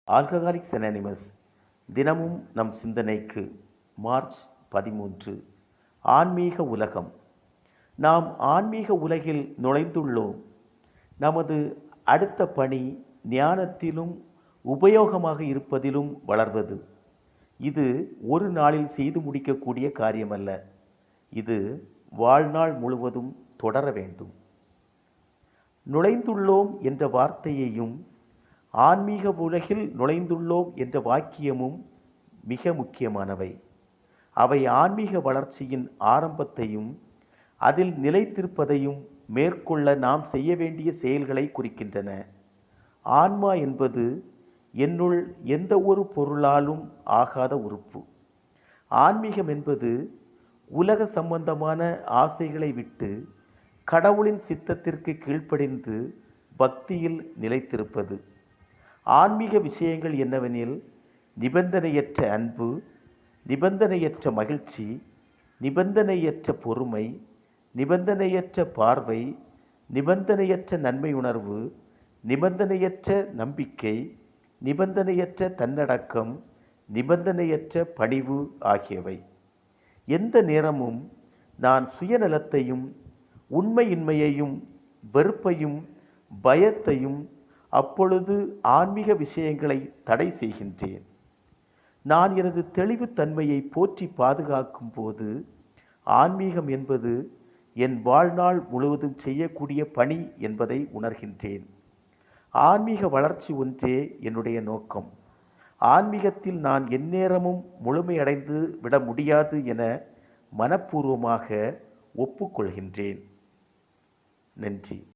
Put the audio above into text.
Alcoholics anonymous தினமும் நம் சிந்தனைக்கு. மார்ச் 13. ஆன்மீக உலகம். நாம் ஆன்மீக உலகில் நுழைந்துள்ளோம். நமது அடுத்த பணி ஞானத்திலும் உபயோகமாக இருப்பதிலும் வளர்வது. இது ஒரு நாளில் செய்து முடிக்கக்கூடிய காரியமல்ல. இது வாழ்நாள் முழுவதும் தொடர வேண்டும். நுழைந்துள்ளோம் என்ற வார்த்தையையும் ஆன்மீக உலகில் நுழைந்துள்ளோம் என்ற வாக்கியமும் மிக முக்கியமானவை. அவை ஆன்மீக வளர்ச்சியின் ஆரம்பத்தையும் அதில் நிலைத்திருப்பதையும் மேற்கொள்ள நாம் செய்ய வேண்டிய செயல்களை குறிக்கின்றன. ஆன்மா என்பது என்னுள் எந்த ஒரு பொருளாலும் ஆகாத உறுப்பு. ஆன்மீகம் என்பது உலக சம்பந்தமான ஆசைகளை விட்டு கடவுளின் சித்தத்திற்கு கீழ்ப்படிந்து பக்தியில் நிலைத்திருப்பது. ஆன்மீக விஷயங்கள் என்னவெனில் நிபந்தனையற்ற அன்பு, நிபந்தனையற்ற மகிழ்ச்சி, நிபந்தனையற்ற பொறுமை, நிபந்தனையற்ற பார்வை, நிபந்தனையற்ற நன்மை உணர்வு, நிபந்தனையற்ற நம்பிக்கை, நிபந்தனையற்ற தன்னடக்கம், நிபந்தனையற்ற பணிவு ஆகியவை. எந்த நேரமும் நான் சுயநலத்தையும் உண்மையின்மையையும் வெறுப்பையும் பயத்தையும் அப்பொழுது ஆன்மீக விஷயங்களை தடை செய்கின்றேன். நான் எனது தெளிவுத்தன்மையை போற்றி பாதுகாக்கும் போது ஆன்மீகம் என்பது என் வாழ்நாள் முழுவதும் செய்யக்கூடிய பணி என்பதை உணர்கின்றேன். ஆன்மீக வளர்ச்சி ஒன்றே என்னுடைய நோக்கம். ஆன்மீகத்தில் நான் எந்நேரமும் முழுமையடைந்து விட முடியாது என மனப்பூர்வமாக ஒப்புக்கொள்கின்றேன். நன்றி.